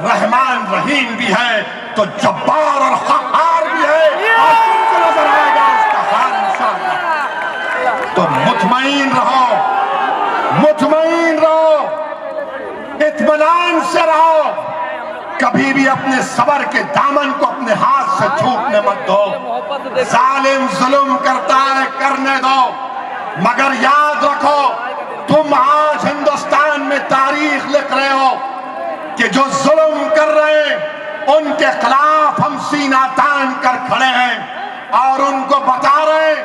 रहमान रहीम भी है तो जब्बार और क़हार भी है, और तुमको नजर आएगा उसका हाल इंशाअल्लाह। तो मुतमईन रहो, मुतमईन रहो, इत्मीनान से रहो, कभी भी अपने सबर के दामन को अपने हाथ से छूटने मत दो। जालिम जुल्म करता है, करने दो, मगर याद रखो तुम आज हिंदुस्तान में तारीख लिख रहे हो कि जो जुल्म कर रहे हैं उनके खिलाफ हम सीना तान कर खड़े हैं और उनको बता रहे हैं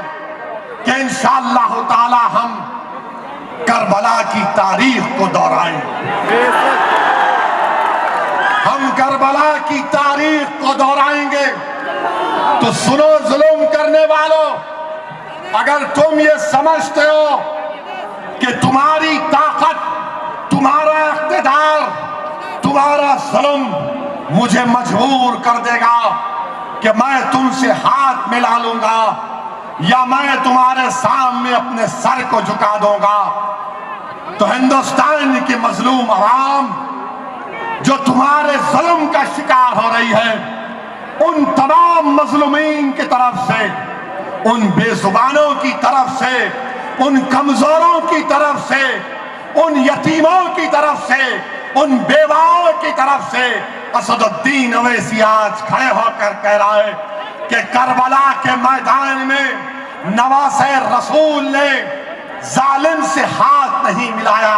कि इंशाअल्लाह ताला हम करबला की तारीख को दोहराएंगे, हम करबला की तारीख को दोहराएंगे। तो सुनो जुल्म करने वालों, अगर तुम ये समझते हो कि तुम्हारी ताकत, तुम्हारा इख्तिदार, तुम्हारा जुल्म मुझे मजबूर कर देगा कि मैं तुमसे हाथ मिला लूंगा या मैं तुम्हारे सामने अपने सर को झुका दूंगा, तो हिंदुस्तान की मजलूम आवाम जो तुम्हारे जुल्म का शिकार हो रही है, उन तमाम मजलूमीन की तरफ से, उन बेजुबानों की तरफ से, उन कमजोरों की तरफ से, उन यतीमों की तरफ से, उन बेवाओं की तरफ से असदुद्दीन अवैसी आज खड़े होकर कह रहा है कि करबला के मैदान में नवासे रसूल ने जालिम से हाथ नहीं मिलाया,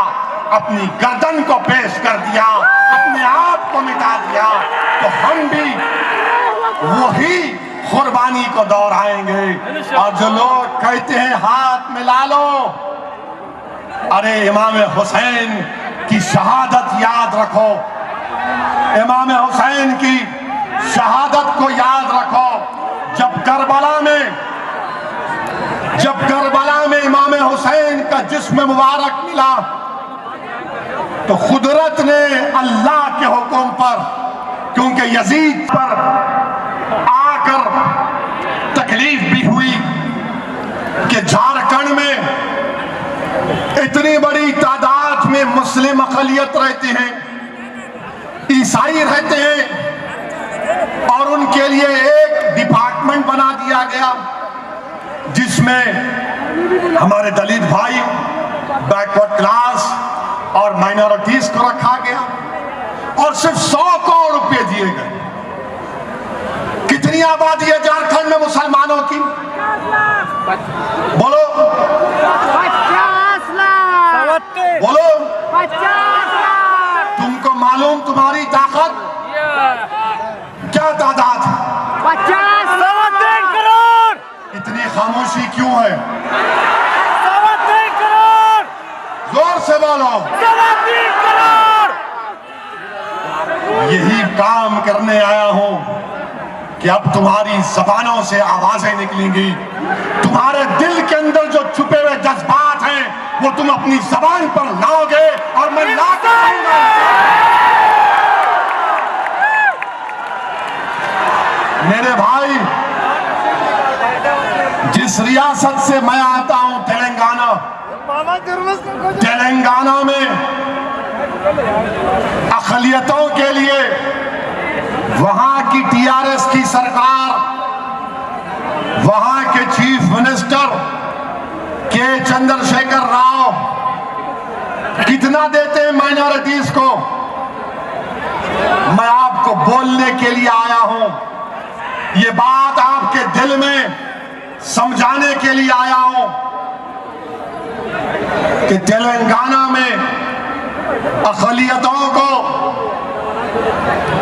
अपनी गर्दन को पेश कर दिया, अपने आप को मिटा दिया। तो हम भी वही कुर्बानी को दोहराएंगे। और जो लोग कहते हैं हाथ मिला लो, अरे इमाम हुसैन की शहादत याद रखो, इमाम हुसैन की शहादत को याद रखो। जब करबला में इमाम हुसैन का जिस्म मुबारक मिला तो कुदरत ने अल्लाह के हुक्म पर, क्योंकि यजीद पर आकर तकलीफ भी हुई कि झारखंड में इतनी बड़ी तादाद में मुस्लिम अक़लियत रहते हैं, ईसाई रहते हैं, और उनके लिए एक डिपार्टमेंट बना दिया गया जिसमें हमारे दलित भाई, बैकवर्ड क्लास और माइनॉरिटीज को रखा गया और सिर्फ 100 करोड़ रुपए दिए गए। कितनी आबादी है झारखंड में मुसलमानों की? बोलो 50 लाख। बोलो 50 लाख। तुमको मालूम तुम्हारी ताकत क्या तादाद है? 50 करोड़। इतनी खामोशी क्यों है? 3 करोड़। जोर से बोलो। 3 करोड़। यही काम करने आया हूं कि अब तुम्हारी जबानों से आवाजें निकलेंगी, तुम्हारे दिल के अंदर जो छुपे हुए जज्बात हैं वो तुम अपनी जबान पर लाओगे और मैं लाकर आऊंगा। मेरे भाई, जिस रियासत से मैं आता हूं तेलंगाना, तेलंगाना में अक़लियतों के लिए वहां की टीआरएस की सरकार, वहां के चीफ मिनिस्टर के चंद्रशेखर राव कितना देते हैं माइनॉरिटीज को? मैं आपको बोलने के लिए आया हूं, ये बात आपके दिल में समझाने के लिए आया हूं कि तेलंगाना में अक़लियतों को,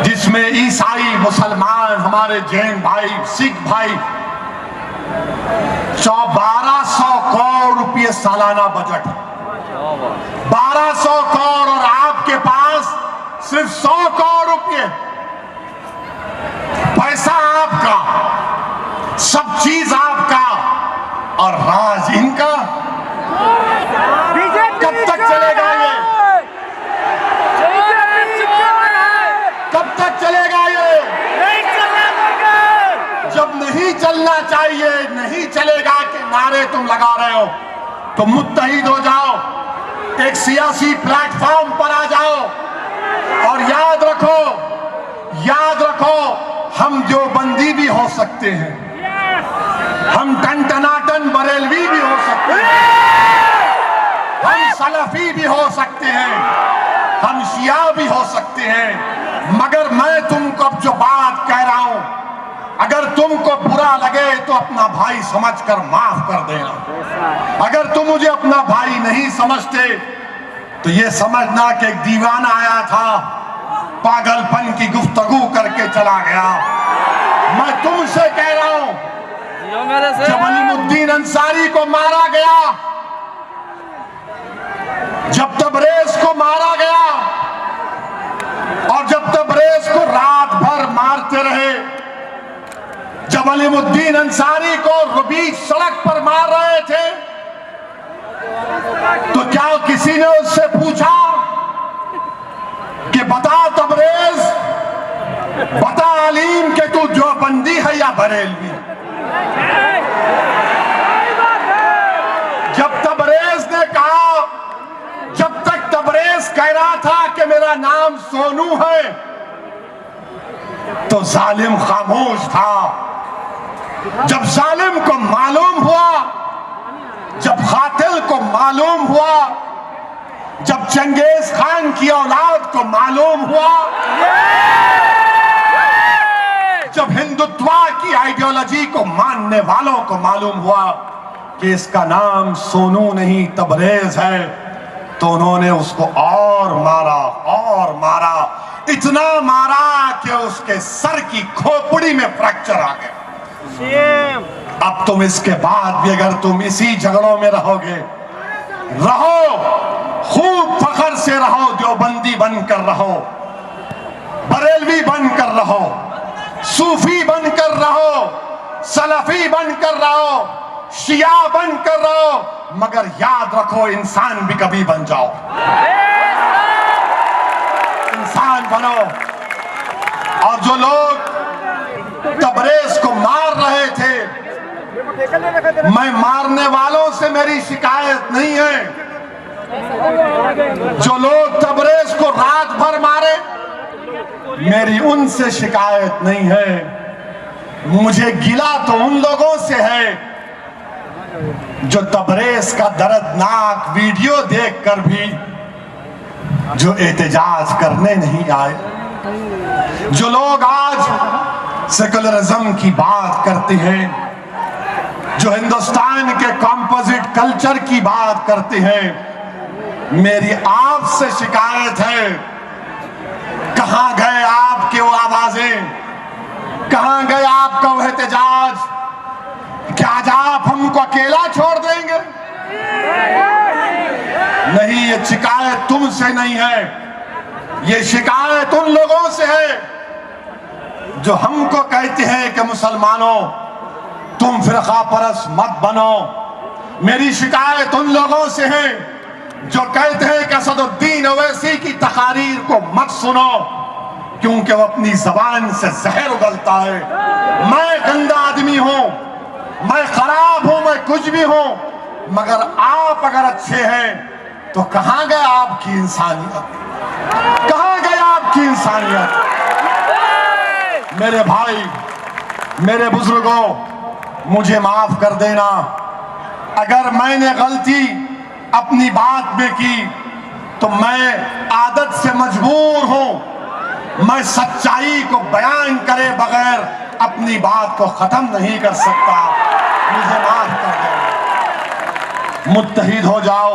जिसमें ईसाई, मुसलमान, हमारे जैन भाई, सिख भाई, 1200 करोड़ रुपये सालाना बजट, 1200 करोड़, और आपके पास सिर्फ 100 करोड़ रुपये। पैसा आपका, सब चीज आपका, और राज इनका। कब तक चलेगा ये? कब तक चलेगा ये? जब नहीं चलना चाहिए, नहीं चलेगा के नारे तुम लगा रहे हो, तो मुत्तहिद हो जाओ, एक सियासी प्लेटफॉर्म पर आ जाओ और याद रखो हम देवबंदी भी हो सकते हैं, हम टनटनाटन बरेलवी भी हो सकते हैं, हम सलफी भी हो सकते हैं, हम शिया भी हो सकते हैं। मगर मैं तुमको अब जो बात कह रहा हूं, अगर तुमको बुरा लगे तो अपना भाई समझकर माफ कर देना। अगर तुम मुझे अपना भाई नहीं समझते तो ये समझना कि एक दीवाना आया था, पागलपन की गुफ्तगू करके चला गया। मैं तुमसे कह रहा हूं, जब अलीमुद्दीन अंसारी को मारा गया, जब तबरेज को मारा गया और जब तबरेज को रात भर मारते रहे, जब अलीमुद्दीन अंसारी को रुबीज सड़क पर मार रहे थे, तो क्या किसी ने उससे पूछा कि बता तबरेज, बता अलीम कि तू देवबंदी है या बरेलवी? जब तबरेज ने कहा, जब तक तबरेज कह रहा था कि मेरा नाम सोनू है, तो जालिम खामोश था। जब जालिम को मालूम हुआ, जब कातिल को मालूम हुआ, जब चंगेज खान की औलाद को मालूम हुआ, जब हिंदुत्व की आइडियोलॉजी को मानने वालों को मालूम हुआ कि इसका नाम सोनू नहीं तबरेज है, तो उन्होंने उसको और मारा, इतना मारा कि उसके सर की खोपड़ी में फ्रैक्चर आ गया। अब तुम इसके बाद भी अगर तुम इसी झगड़ों में रहोगे, रहो, खूब फखर से रहो, देवबंदी बनकर रहो, बरेलवी बनकर रहो, सूफी बनकर रहो, सलफी बनकर रहो, शिया बनकर रहो, मगर याद रखो इंसान भी कभी बन जाओ, इंसान बनो। और जो लोग तबरेज को मार रहे थे, मैं मारने वालों से मेरी शिकायत नहीं है। जो लोग तबरेज को रात भर मारे, मेरी उनसे शिकायत नहीं है। मुझे गिला तो उन लोगों से है जो तबरेज का दर्दनाक वीडियो देखकर भी जो एहतजाज करने नहीं आए। जो लोग आज सेकुलरिज्म की बात करते हैं, जो हिंदुस्तान के कंपोजिट कल्चर की बात करते हैं, मेरी आपसे शिकायत है, कहां गए आपके वो आवाजें, कहां गए आपका वो एहतजाज? क्या आज आप हमको अकेला छोड़ देंगे? नहीं, ये शिकायत तुमसे नहीं है, ये शिकायत उन लोगों से है जो हमको कहते हैं कि मुसलमानों तुम फिरका परस्त मत बनो। मेरी शिकायत उन लोगों से है जो कहते हैं कि असदुद्दीन ओवैसी की तकारीर को मत सुनो क्योंकि वो अपनी जबान से जहर उगलता है। मैं गंदा आदमी हूं, मैं खराब हूं, मैं कुछ भी हूं, मगर आप अगर अच्छे हैं तो कहां गए आपकी इंसानियत? कहां गए आपकी इंसानियत? मेरे भाई, मेरे बुजुर्गों, मुझे माफ कर देना अगर मैंने गलती अपनी बात में की, तो मैं आदत से मजबूर हूं। मैं सच्चाई को बयान करे बगैर अपनी बात को खत्म नहीं कर सकता। मुझे माफ कर दो, मुत्तहिद हो जाओ,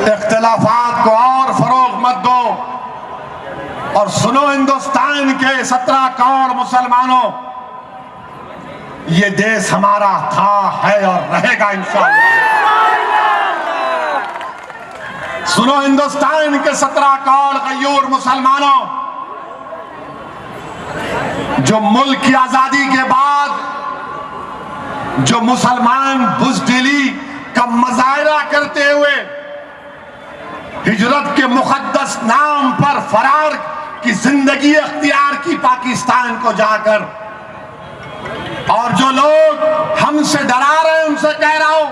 इख्तिलाफात को और फरोग मत दो। और सुनो हिंदुस्तान के 17 करोड़ मुसलमानों, ये देश हमारा था, है और रहेगा इंशाअल्लाह। सुनो हिंदुस्तान के 17 करोड़ गयूर मुसलमानों, जो मुल्क की आजादी के बाद जो मुसलमान बुज़दिली का मुजाहरा करते हुए हिजरत के मुकद्दस नाम पर फरार की जिंदगी अख्तियार की पाकिस्तान को जाकर, और जो लोग हमसे डरा रहे हैं उनसे कह रहा हूं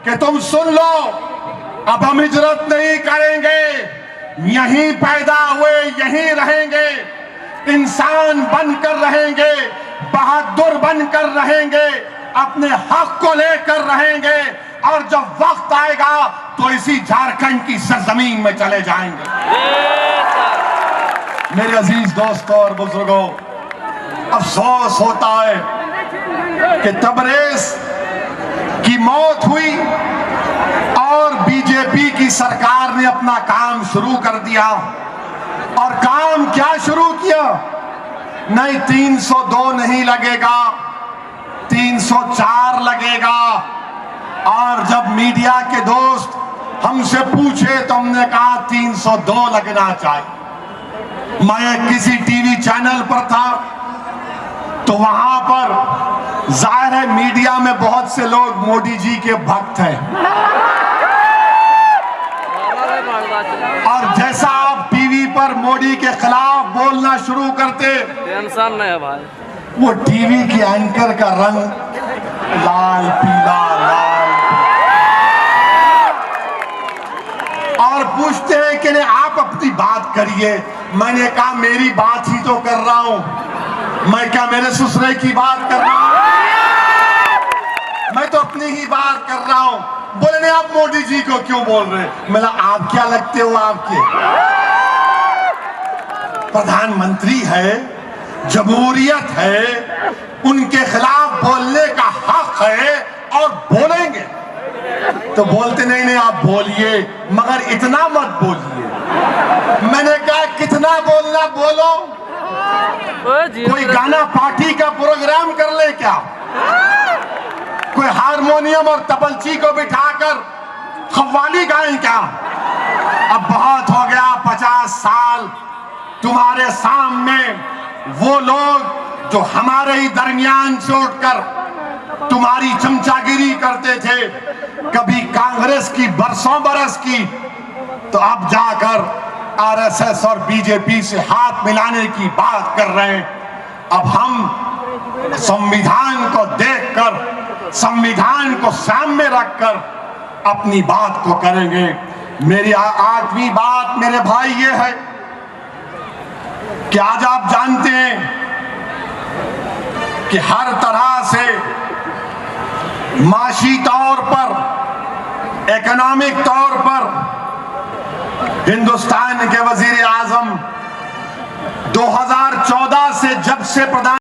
कि तुम सुन लो, अब हम हिजरत नहीं करेंगे, यहीं पैदा हुए यहीं रहेंगे। इंसान बनकर रहेंगे, बहादुर बनकर रहेंगे, अपने हक को लेकर रहेंगे, और जब वक्त आएगा तो इसी झारखंड की सरजमीन में चले जाएंगे। मेरे अजीज दोस्तों और बुजुर्गों, अफसोस होता है कि तबरेज की मौत हुई और बीजेपी की सरकार ने अपना काम शुरू कर दिया। और काम क्या शुरू किया? नहीं 302 नहीं लगेगा, 304 लगेगा। और जब मीडिया के दोस्त हमसे पूछे तो हमने कहा 302 लगना चाहिए। मैं किसी टीवी चैनल पर था तो वहां पर जाहिर है मीडिया में बहुत से लोग मोदी जी के भक्त हैं, और जैसा आप टीवी पर मोदी के खिलाफ बोलना शुरू करते, टेंशन नहीं है भाई, वो टीवी के एंकर का रंग लाल पीला लाल, और पूछते हैं कि नहीं आप अपनी बात करिए। मैंने कहा मेरी बात ही तो कर रहा हूं, मैं क्या मेरे ससुरे की बात कर रहा हूं? मैं तो अपनी ही बात कर रहा हूं। बोले नहीं आप मोदी जी को क्यों बोल रहे? मैंने आप क्या लगते हो? आपके प्रधानमंत्री है, जमहूरियत है, उनके खिलाफ बोलने का हक है और बोलेंगे। तो बोलते नहीं आप बोलिए, मगर इतना मत बोलिए। मैंने कहा कितना बोलना बोलो, कोई गाना पार्टी का प्रोग्राम कर ले क्या? कोई हारमोनियम और तबलची को बिठाकर खव्वाली गाएं क्या? अब बहुत हो गया, 50 साल तुम्हारे सामने वो लोग जो हमारे ही दरमियान से उठकर तुम्हारी चमचागिरी करते थे, कभी कांग्रेस की बरसों बरस की, तो अब जाकर आरएसएस और बीजेपी से हाथ मिलाने की बात कर रहे हैं। अब हम संविधान को देखकर, संविधान को सामने रखकर अपनी बात को करेंगे। मेरी आठवीं बात मेरे भाई ये है कि आज आप जानते हैं कि हर तरह से माशी तौर पर, इकोनॉमिक तौर पर हिंदुस्तान के वजीर आजम 2014 से जब से प्रधान